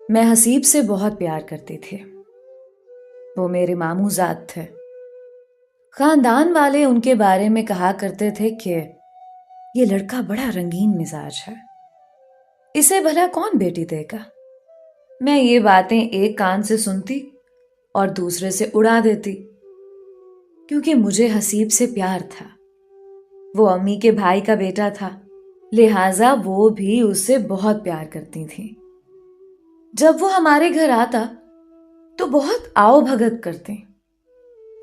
मैं हसीब से बहुत प्यार करती थी। वो मेरे मामूजात थे। खानदान वाले उनके बारे में कहा करते थे कि ये लड़का बड़ा रंगीन मिजाज है, इसे भला कौन बेटी देगा। मैं ये बातें एक कान से सुनती और दूसरे से उड़ा देती, क्योंकि मुझे हसीब से प्यार था। वो अम्मी के भाई का बेटा था, लिहाजा वो भी उससे बहुत प्यार करती थी। जब वो हमारे घर आता तो बहुत आओ भगत करते।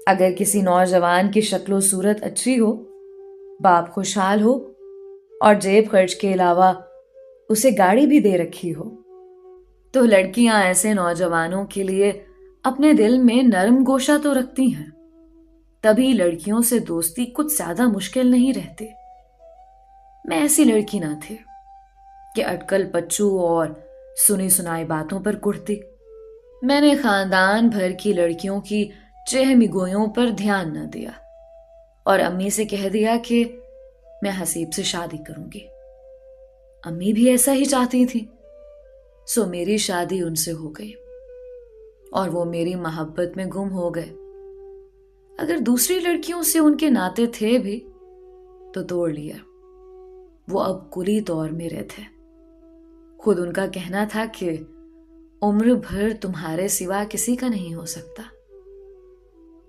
अगर किसी नौजवान की शक्लो सूरत अच्छी हो, बाप खुशहाल हो और जेब खर्च के अलावा उसे गाड़ी भी दे रखी हो, तो लड़कियां ऐसे नौजवानों के लिए अपने दिल में नरम गोशा तो रखती हैं। तभी लड़कियों से दोस्ती कुछ ज्यादा मुश्किल नहीं रहती। मैं ऐसी लड़की ना थी कि अटकल पच्चू और सुनी सुनाई बातों पर कुड़ती। मैंने खानदान भर की लड़कियों की चहमिगोयों पर ध्यान न दिया और अम्मी से कह दिया कि मैं हसीब से शादी करूंगी। अम्मी भी ऐसा ही चाहती थी, सो मेरी शादी उनसे हो गई और वो मेरी मोहब्बत में गुम हो गए। अगर दूसरी लड़कियों से उनके नाते थे भी तो तोड़ लिया। वो अब कुली दौर में रहते। खुद उनका कहना था कि उम्र भर तुम्हारे सिवा किसी का नहीं हो सकता।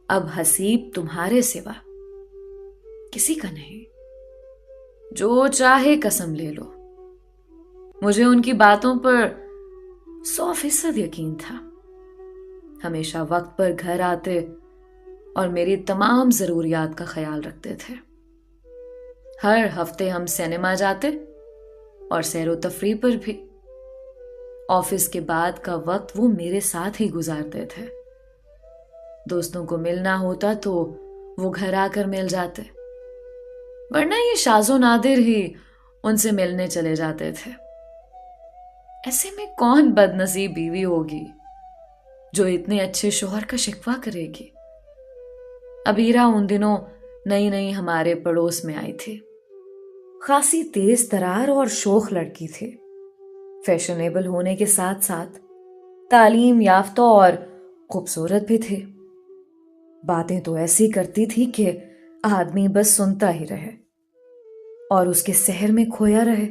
अब हसीब तुम्हारे सिवा किसी का नहीं। जो चाहे कसम ले लो। मुझे उनकी बातों पर 100% यकीन था। हमेशा वक्त पर घर आते और मेरी तमाम जरूरियात का ख्याल रखते थे। हर हफ्ते हम सिनेमा जाते और सैरो तफरी पर भी। ऑफिस के बाद का वक्त वो मेरे साथ ही गुजारते थे। दोस्तों को मिलना होता तो वो घर आकर मिल जाते, वरना ये शाजो नादिर ही उनसे मिलने चले जाते थे। ऐसे में कौन बदनसीब बीवी होगी जो इतने अच्छे शोहर का शिकवा करेगी। अबीरा उन दिनों नई नई हमारे पड़ोस में आई थी। खासी तेज तरार और शोख लड़की थी। फैशनेबल होने के साथ साथ तालीम याफ्ता और खूबसूरत भी थी। बातें तो ऐसी करती थी कि आदमी बस सुनता ही रहे और उसके सहर में खोया रहे।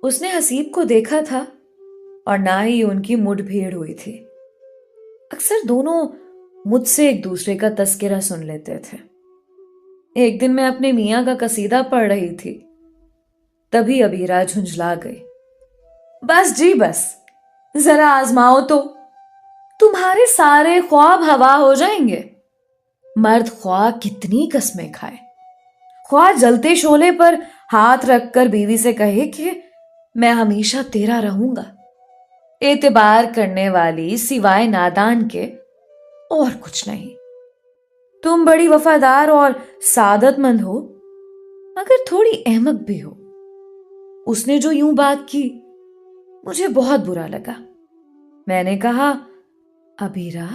उसने हसीब को देखा था और ना ही उनकी मुठभेड़ हुई थी। अक्सर दोनों मुझसे एक दूसरे का तस्करा सुन लेते थे। एक दिन मैं अपने मियाँ का कसीदा पढ़ रही थी, तभी अबीरा झुंझला गई। बस जी बस, जरा आजमाओ तो, तुम्हारे सारे ख्वाब हवा हो जाएंगे। मर्द ख्वाब कितनी कस्में खाए, ख्वाब जलते शोले पर हाथ रखकर बीवी से कहे कि मैं हमेशा तेरा रहूंगा। एतबार करने वाली सिवाय नादान के और कुछ नहीं। तुम बड़ी वफादार और सादतमंद हो, मगर थोड़ी अहमक भी हो। उसने जो यूं बात की, मुझे बहुत बुरा लगा। मैंने कहा, अबीरा,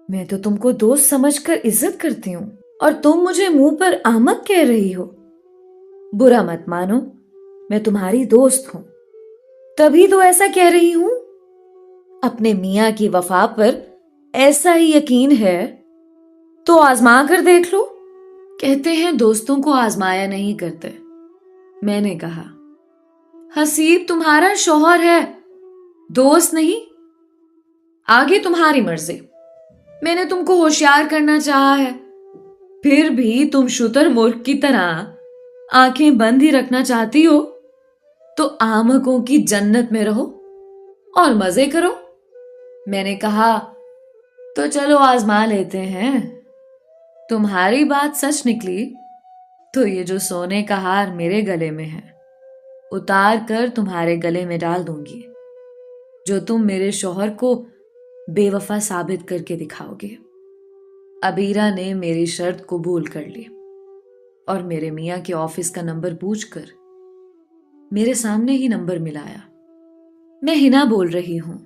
मैं तो तुमको दोस्त समझकर इज्जत करती हूं और तुम मुझे मुंह पर अहमक कह रही हो। बुरा मत मानो, मैं तुम्हारी दोस्त हूं, तभी तो ऐसा कह रही हूं। अपने मियाँ की वफा पर ऐसा ही यकीन है तो आजमा कर देख लो। कहते हैं दोस्तों को आजमाया नहीं करते। मैंने कहा, हसीब तुम्हारा शौहर है, दोस्त नहीं। आगे तुम्हारी मर्जी। मैंने तुमको होशियार करना चाहा है, फिर भी तुम शुतुरमुर्ग की तरह आंखें बंद ही रखना चाहती हो तो आमकों की जन्नत में रहो और मजे करो। मैंने कहा, तो चलो आजमा लेते हैं। तुम्हारी बात सच निकली तो ये जो सोने का हार मेरे गले में है, उतार कर तुम्हारे गले में डाल दूंगी, जो तुम मेरे शौहर को बेवफा साबित करके दिखाओगे। अबीरा ने मेरी शर्त कबूल कर ली और मेरे मियाँ के ऑफिस का नंबर पूछकर मेरे सामने ही नंबर मिलाया। मैं हिना बोल रही हूं।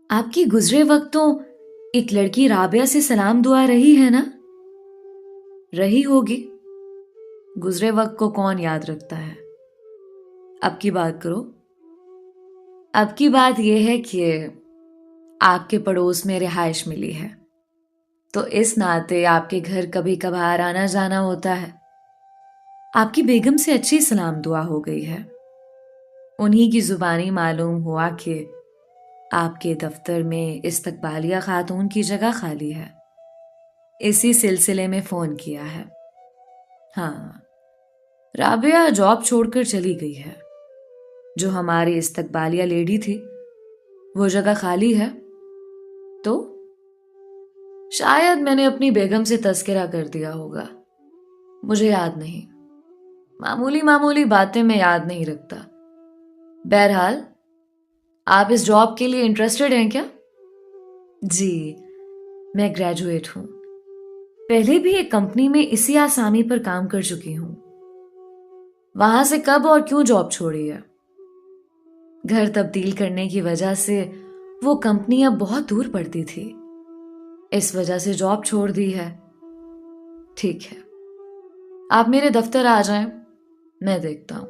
आपकी गुजरे वक्तों एक लड़की राबिया से सलाम दुआ रही है ना? रही होगी। गुजरे वक्त को कौन याद रखता है। अब की बात करो। अब की बात यह है कि आपके पड़ोस में रिहाइश मिली है, तो इस नाते आपके घर कभी कभार आना जाना होता है। आपकी बेगम से अच्छी सलाम दुआ हो गई है। उन्हीं की जुबानी मालूम हुआ कि आपके दफ्तर में इस्तकबालिया खातून की जगह खाली है। इसी सिलसिले में फोन किया है। हाँ, राबिया जॉब छोड़कर चली गई है। जो हमारी इस्तकबालिया लेडी थी, वो जगह खाली है। तो शायद मैंने अपनी बेगम से तस्करा कर दिया होगा, मुझे याद नहीं। मामूली मामूली बातें मैं याद नहीं रखता। बहरहाल, आप इस जॉब के लिए इंटरेस्टेड हैं क्या? जी, मैं ग्रेजुएट हूं। पहले भी एक कंपनी में इसी आसामी पर काम कर चुकी हूं। वहां से कब और क्यों जॉब छोड़ी है? घर तब्दील करने की वजह से वो कंपनी अब बहुत दूर पड़ती थी, इस वजह से जॉब छोड़ दी है। ठीक है, आप मेरे दफ्तर आ जाएं, मैं देखता हूं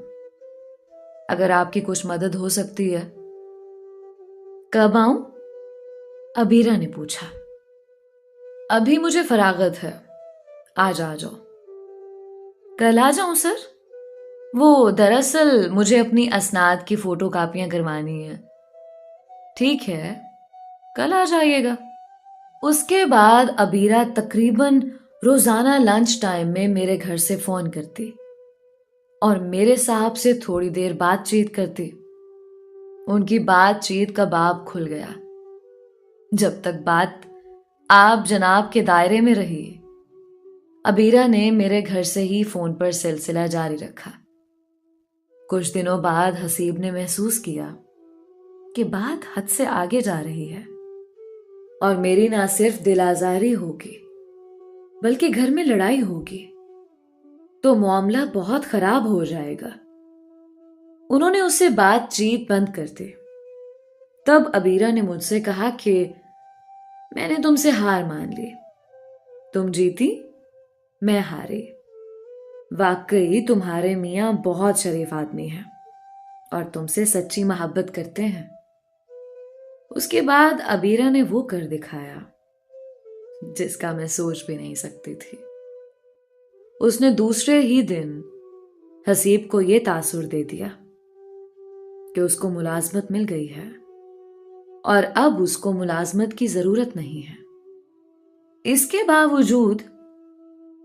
अगर आपकी कुछ मदद हो सकती है। कब आऊं? अबीरा ने पूछा। अभी मुझे फरागत है, आ जाओ। कल आ जाऊं सर? वो दरअसल मुझे अपनी असनाद की फोटो कापियां करवानी है। ठीक है, कल आ जाइएगा। उसके बाद अबीरा तकरीबन रोजाना लंच टाइम में मेरे घर से फोन करती और मेरे साहब से थोड़ी देर बातचीत करती। उनकी बातचीत का बाब खुल गया। जब तक बात आप जनाब के दायरे में रही, अबीरा ने मेरे घर से ही फोन पर सिलसिला जारी रखा। कुछ दिनों बाद हसीब ने महसूस किया कि बात हद से आगे जा रही है और मेरी ना सिर्फ दिल आजारी होगी बल्कि घर में लड़ाई होगी, तो मामला बहुत खराब हो जाएगा। उन्होंने उससे बातचीत बंद कर दी। तब अबीरा ने मुझसे कहा कि मैंने तुमसे हार मान ली। तुम जीती, मैं हारी। वाकई तुम्हारे मियाँ बहुत शरीफ आदमी हैं और तुमसे सच्ची मोहब्बत करते हैं। उसके बाद अबीरा ने वो कर दिखाया जिसका मैं सोच भी नहीं सकती थी। उसने दूसरे ही दिन हसीब को यह तासुर दे दिया कि उसको मुलाजमत मिल गई है और अब उसको मुलाजमत की जरूरत नहीं है। इसके बावजूद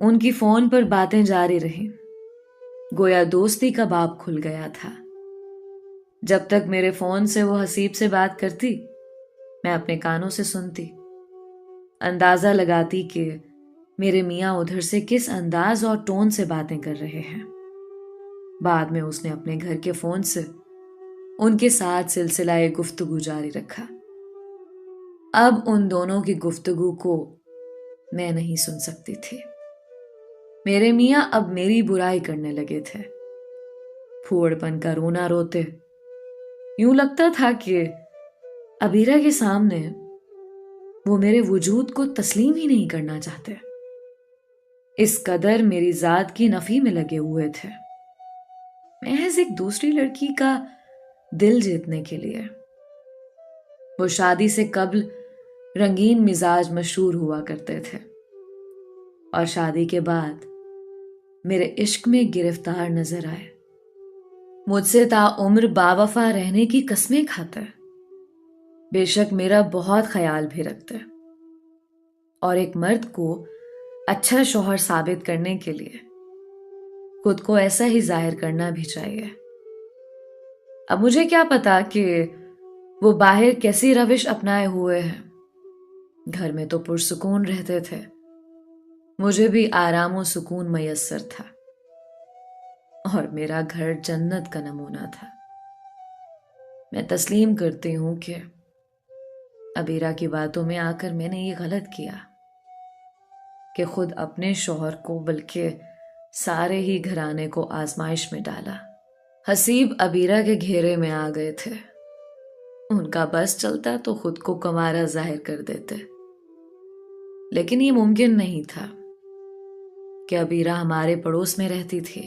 उनकी फोन पर बातें जारी रहीं, गोया दोस्ती का बाब खुल गया था। जब तक मेरे फोन से वो हसीब से बात करती, मैं अपने कानों से सुनती, अंदाजा लगाती कि मेरे मियाँ उधर से किस अंदाज और टोन से बातें कर रहे हैं। बाद में उसने अपने घर के फोन से उनके साथ सिलसिला गुफ्तगू जारी रखा। अब उन दोनों की गुफ्तगू को मैं नहीं सुन सकती थी। मेरे मियाँ अब मेरी बुराई करने लगे थे, फूहड़पन का रोना रोते। यूं लगता था कि अबीरा के सामने वो मेरे वजूद को तस्लीम ही नहीं करना चाहते। इस कदर मेरी जात की नफी में लगे हुए थे, महज एक दूसरी लड़की का दिल जीतने के लिए। वो शादी से कबल रंगीन मिजाज मशहूर हुआ करते थे और शादी के बाद मेरे इश्क में गिरफ्तार नजर आए। मुझसे ताउम्र बावफा रहने की कस्में खाते, बेशक मेरा बहुत ख्याल भी रखते और एक मर्द को अच्छा शौहर साबित करने के लिए खुद को ऐसा ही जाहिर करना भी चाहिए। अब मुझे क्या पता कि वो बाहर कैसी रविश अपनाए हुए हैं। घर में तो पुरसुकून रहते थे, मुझे भी आराम और सुकून मयस्सर था और मेरा घर जन्नत का नमूना था। मैं तस्लीम करती हूं कि अबीरा की बातों में आकर मैंने ये गलत किया कि खुद अपने शौहर को बल्कि सारे ही घराने को आजमाइश में डाला। हसीब अबीरा के घेरे में आ गए थे। उनका बस चलता तो खुद को कमारा जाहिर कर देते, लेकिन ये मुमकिन नहीं था कि अबीरा हमारे पड़ोस में रहती थी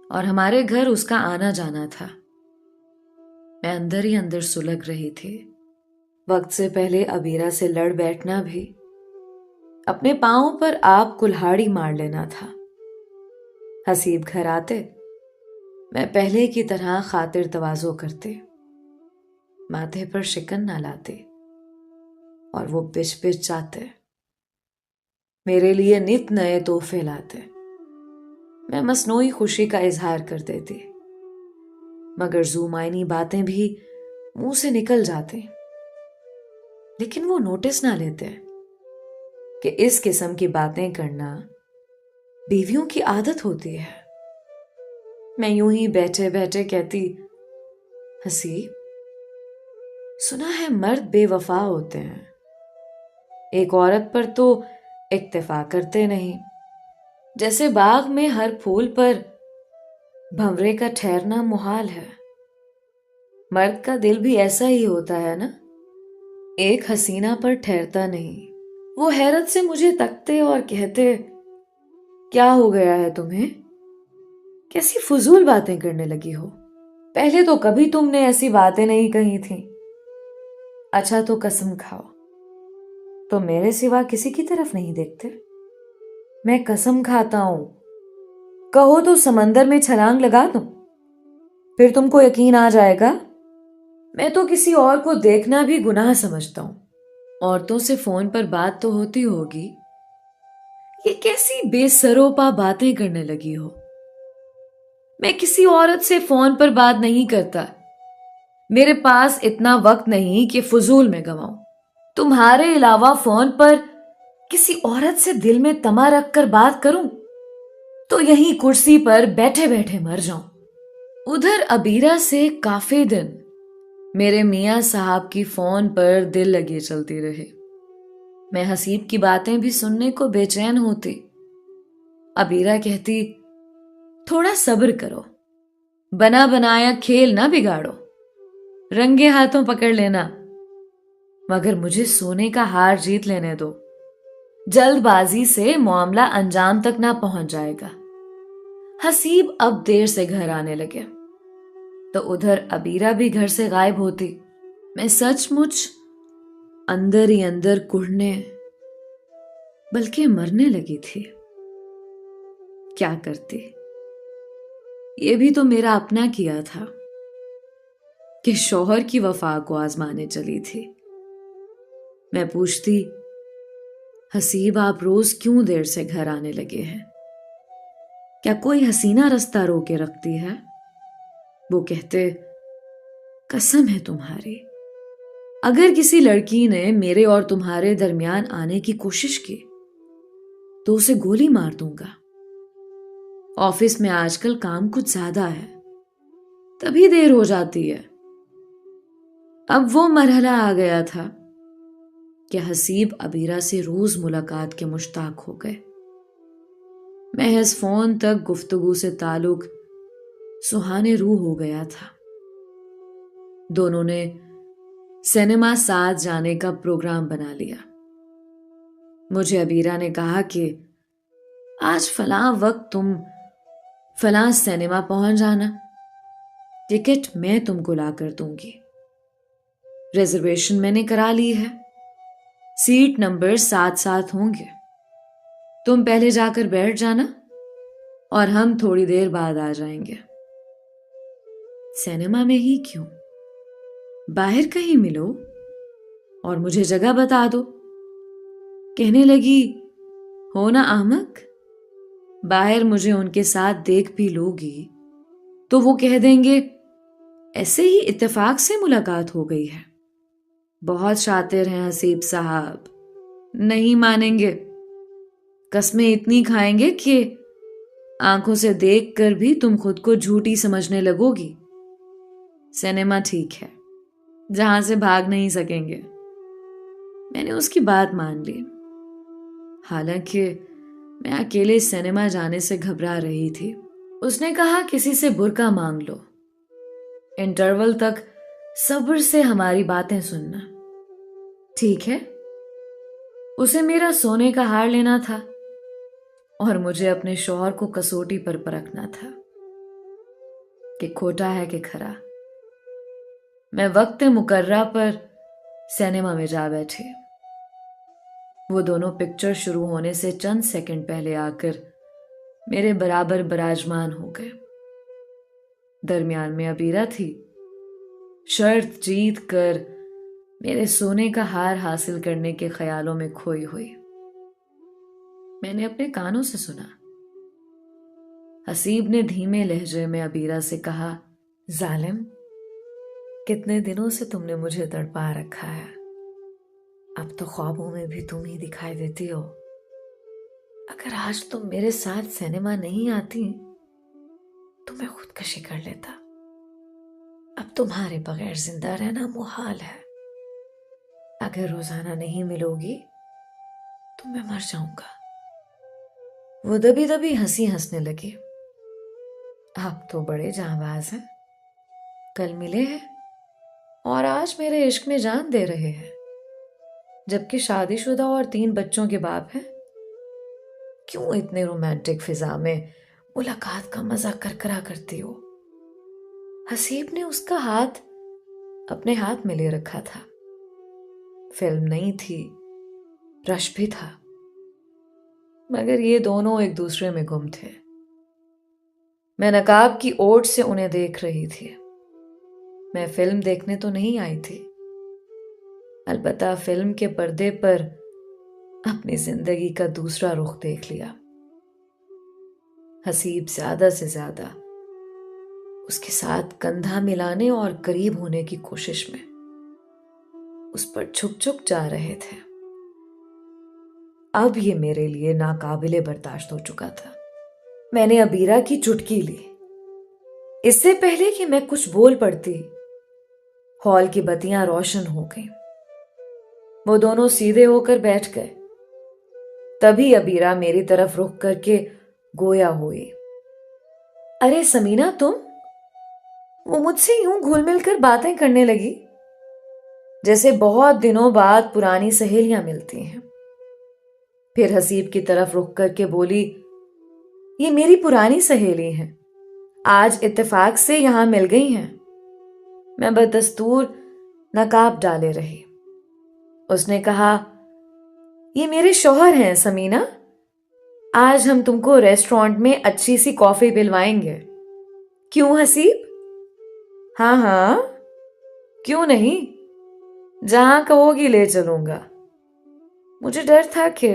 और हमारे घर उसका आना जाना था। मैं अंदर ही अंदर सुलग रही थी। वक्त से पहले अबीरा से लड़ बैठना भी अपने पांव पर आप कुल्हाड़ी मार लेना था। हसीब घर आते, मैं पहले की तरह खातिर तवाज़ो करते, माथे पर शिकन ना लाते और वो पिच पिच जाते, मेरे लिए नित नए तोहफे लाते। मैं मसनूई खुशी का इजहार कर देती, मगर ज़ुमायनी बातें भी मुंह से निकल जाती। लेकिन वो नोटिस ना लेते कि इस किस्म की बातें करना बीवियों की आदत होती है। मैं यूं ही बैठे बैठे कहती, हसीब, सुना है मर्द बेवफा होते हैं, एक औरत पर तो इक्तिफा करते नहीं, जैसे बाग में हर फूल पर भंवरे का ठहरना मुहाल है। मर्द का दिल भी ऐसा ही होता है ना, एक हसीना पर ठहरता नहीं। वो हैरत से मुझे तकते और कहते, क्या हो गया है तुम्हें, कैसी फजूल बातें करने लगी हो, पहले तो कभी तुमने ऐसी बातें नहीं कही थी। अच्छा तो कसम खाओ, तो मेरे सिवा किसी की तरफ नहीं देखते? मैं कसम खाता हूं, कहो तो समंदर में छलांग लगा दूं, फिर तुमको यकीन आ जाएगा। मैं तो किसी और को देखना भी गुनाह समझता हूं। औरतों से फोन पर बात तो होती होगी, ये कैसी बेसरोपा बातें करने लगी हो। मैं किसी औरत से फोन पर बात नहीं करता, मेरे पास इतना वक्त नहीं कि फजूल में गवाऊं। तुम्हारे अलावा फोन पर किसी औरत से दिल में तमा रख कर बात करूं तो यहीं कुर्सी पर बैठे बैठे मर जाऊं। उधर अबीरा से काफी दिन मेरे मियां साहब की फोन पर दिल लगी चलती रही। मैं हसीब की बातें भी सुनने को बेचैन होती। अबीरा कहती, थोड़ा सब्र करो, बना बनाया खेल ना बिगाड़ो, रंगे हाथों पकड़ लेना, मगर मुझे सोने का हार जीत लेने दो, जल्दबाजी से मामला अंजाम तक ना पहुंच जाएगा। हसीब अब देर से घर आने लगे तो उधर अबीरा भी घर से गायब होती। मैं सचमुच अंदर ही अंदर कुढ़ने बल्कि मरने लगी थी। क्या करती, ये भी तो मेरा अपना किया था कि शौहर की वफा को आजमाने चली थी। मैं पूछती, हसीब आप रोज क्यों देर से घर आने लगे हैं, क्या कोई हसीना रास्ता रोके रखती है? वो कहते, कसम है तुम्हारी, अगर किसी लड़की ने मेरे और तुम्हारे दरमियान आने की कोशिश की तो उसे गोली मार दूंगा। ऑफिस में आजकल काम कुछ ज्यादा है, तभी देर हो जाती है। अब वो मरहला आ गया था कि हसीब अबीरा से रोज मुलाकात के मुश्ताक हो गए। महज फोन तक गुफ्तगू से ताल्लुक सुहाने रूह हो गया था। दोनों ने सिनेमा साथ जाने का प्रोग्राम बना लिया। मुझे अबीरा ने कहा कि आज फलां वक्त तुम फलां सिनेमा पहुंच जाना, टिकट मैं तुमको ला कर दूंगी, रिजर्वेशन मैंने करा ली है, सीट नंबर 7-7 होंगे, तुम पहले जाकर बैठ जाना और हम थोड़ी देर बाद आ जाएंगे। सिनेमा में ही क्यों, बाहर कहीं मिलो और मुझे जगह बता दो। कहने लगी, हो ना अहमक, बाहर मुझे उनके साथ देख भी लोगी तो वो कह देंगे ऐसे ही इत्तेफाक से मुलाकात हो गई है। बहुत शातिर हैं हसीब साहब, नहीं मानेंगे, कस्में इतनी खाएंगे कि आंखों से देखकर भी तुम खुद को झूठी समझने लगोगी। सिनेमा ठीक है, जहां से भाग नहीं सकेंगे। मैंने उसकी बात मान ली, हालांकि मैं अकेले सिनेमा जाने से घबरा रही थी। उसने कहा, किसी से बुर्का मांग लो, इंटरवल तक सब्र से हमारी बातें सुनना। ठीक है। उसे मेरा सोने का हार लेना था और मुझे अपने शौहर को कसौटी पर परखना था कि खोटा है कि खरा। मैं वक्त मुकर्रा पर सिनेमा में जा बैठी। वो दोनों पिक्चर शुरू होने से चंद सेकंड पहले आकर मेरे बराबर विराजमान हो गए। दरमियान में अबीरा थी, शर्त जीत कर मेरे सोने का हार हासिल करने के ख्यालों में खोई हुई। मैंने अपने कानों से सुना। हसीब ने धीमे लहजे में अबीरा से कहा, जालिम, कितने दिनों से तुमने मुझे तड़पा रखा है। अब तो ख्वाबों में भी तुम ही दिखाई देती हो। अगर आज तुम मेरे साथ सिनेमा नहीं आती तो मैं खुदकशी कर लेता। अब तुम्हारे बगैर जिंदा रहना मुहाल है। अगर रोजाना नहीं मिलोगी तो मैं मर जाऊंगा। वो दबी दबी हंसी हंसने लगी। आप तो बड़े जांबाज हैं। कल मिले हैं और आज मेरे इश्क में जान दे रहे हैं, जबकि शादीशुदा और 3 बच्चों के बाप हैं। क्यों इतने रोमांटिक फिजा में मुलाकात का मजा करकरा करती हो? हसीब ने उसका हाथ अपने हाथ में ले रखा था। फिल्म नहीं थी, रश भी था, मगर ये दोनों एक दूसरे में गुम थे। मैं नकाब की ओट से उन्हें देख रही थी। मैं फिल्म देखने तो नहीं आई थी, अलबत्ता फिल्म के पर्दे पर अपनी जिंदगी का दूसरा रुख देख लिया। हसीब ज्यादा से ज्यादा उसके साथ कंधा मिलाने और करीब होने की कोशिश में उस पर झुक झुक जा रहे थे। अब ये मेरे लिए नाकाबिले बर्दाश्त हो चुका था। मैंने अबीरा की चुटकी ली। इससे पहले कि मैं कुछ बोल पड़ती, हॉल की बत्तियां रोशन हो गईं। वो दोनों सीधे होकर बैठ गए। तभी अबीरा मेरी तरफ रुख करके गोया हुई। अरे समीना, तुम? वो मुझसे यूं घुल मिल कर बातें करने लगी जैसे बहुत दिनों बाद पुरानी सहेलियां मिलती हैं। फिर हसीब की तरफ रुख करके बोली, ये मेरी पुरानी सहेली हैं, आज इत्तेफाक से यहां मिल गई हैं। मैं बदस्तूर नकाब डाले रही। उसने कहा, ये मेरे शौहर हैं समीना, आज हम तुमको रेस्टोरेंट में अच्छी सी कॉफी पिलवाएंगे। क्यों हसीब? हाँ हाँ, क्यों नहीं, जहां कहोगी ले चलूंगा। मुझे डर था कि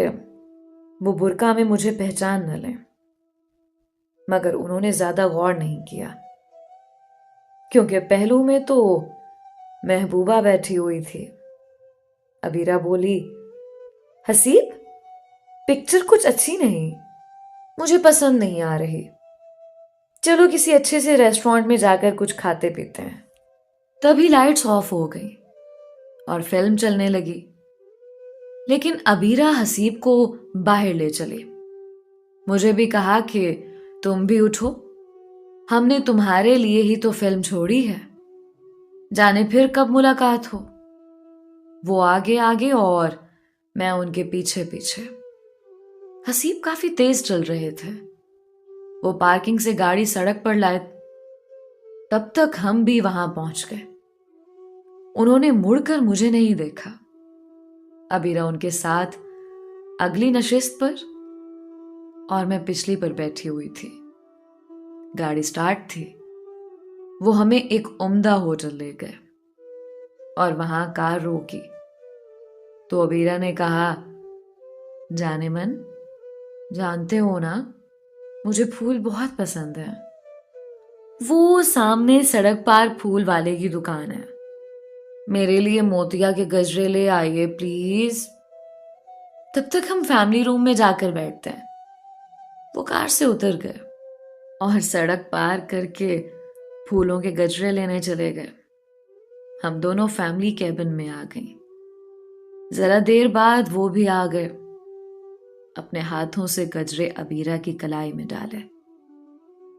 वो बुर्का में मुझे पहचान न लें, मगर उन्होंने ज्यादा गौर नहीं किया, क्योंकि पहलू में तो महबूबा बैठी हुई थी। अबीरा बोली, हसीब, पिक्चर कुछ अच्छी नहीं, मुझे पसंद नहीं आ रही। चलो किसी अच्छे से रेस्टोरेंट में जाकर कुछ खाते पीते हैं। तभी लाइट्स ऑफ हो गई और फिल्म चलने लगी। लेकिन अबीरा हसीब को बाहर ले चली। मुझे भी कहा कि तुम भी उठो, हमने तुम्हारे लिए ही तो फिल्म छोड़ी है, जाने फिर कब मुलाकात हो। वो आगे आगे और मैं उनके पीछे पीछे। हसीब काफी तेज चल रहे थे। वो पार्किंग से गाड़ी सड़क पर लाए, तब तक हम भी वहां पहुंच गए। उन्होंने मुड़कर मुझे नहीं देखा। अबीरा उनके साथ अगली नशिस्त पर और मैं पिछली पर बैठी हुई थी। गाड़ी स्टार्ट थी। वो हमें एक उम्दा होटल ले गए और वहां कार रोकी तो अबीरा ने कहा, जाने मन, जानते हो ना, मुझे फूल बहुत पसंद है। वो सामने सड़क पार फूल वाले की दुकान है, मेरे लिए मोतिया के गजरे ले आइए प्लीज। तब तक हम फैमिली रूम में जाकर बैठते हैं। वो कार से उतर गए और सड़क पार करके फूलों के गजरे लेने चले गए। हम दोनों फैमिली कैबिन में आ गई। जरा देर बाद वो भी आ गए। अपने हाथों से गजरे अबीरा की कलाई में डाले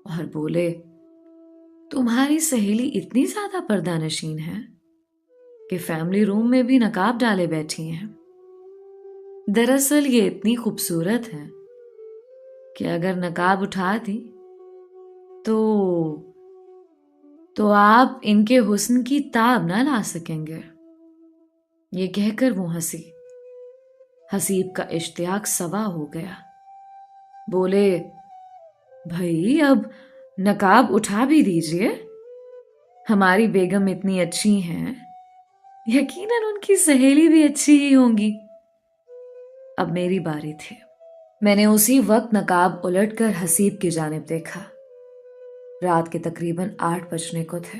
और बोले, तुम्हारी सहेली इतनी ज्यादा पर्दानशीन है कि फैमिली रूम में भी नकाब डाले बैठी हैं। दरअसल ये इतनी खूबसूरत है कि अगर नकाब उठा दी तो तो आप इनके हुस्न की ताब ना ला सकेंगे। ये कहकर वो हंसी। हसीब का इश्तियाक सवा हो गया। बोले, भाई अब नकाब उठा भी दीजिए। हमारी बेगम इतनी अच्छी हैं, यकीनन उनकी सहेली भी अच्छी ही होंगी। अब मेरी बारी थी। मैंने उसी वक्त नकाब उलटकर हसीब की जानिब देखा। रात के तकरीबन 8 बजने को थे।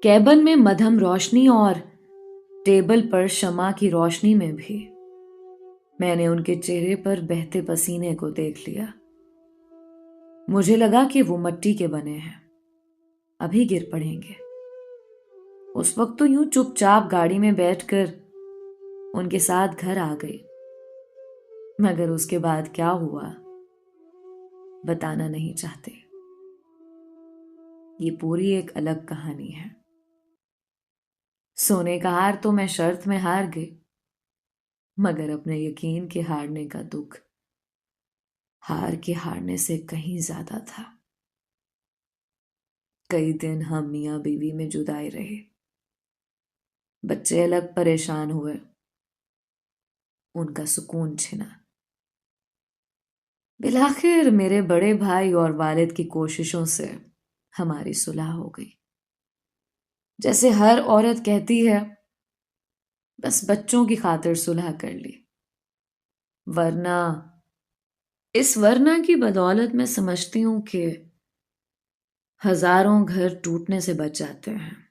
कैबन में मध्यम रोशनी और टेबल पर शमा की रोशनी में भी मैंने उनके चेहरे पर बहते पसीने को देख लिया। मुझे लगा कि वो मिट्टी के बने हैं, अभी गिर पड़ेंगे। उस वक्त तो यूं चुपचाप गाड़ी में बैठकर उनके साथ घर आ गई, मगर उसके बाद क्या हुआ बताना नहीं चाहते। ये पूरी एक अलग कहानी है। सोने का हार तो मैं शर्त में हार गई, मगर अपने यकीन के हारने का दुख हार के हारने से कहीं ज्यादा था। कई दिन हम मियां बीवी में जुदाई रहे। बच्चे अलग परेशान हुए, उनका सुकून छिना। बिलाखिर मेरे बड़े भाई और वालिद की कोशिशों से हमारी सुलह हो गई। जैसे हर औरत कहती है, बस बच्चों की खातिर सुलह कर ली, वरना इस वरना की बदौलत मैं समझती हूं कि हजारों घर टूटने से बच जाते हैं।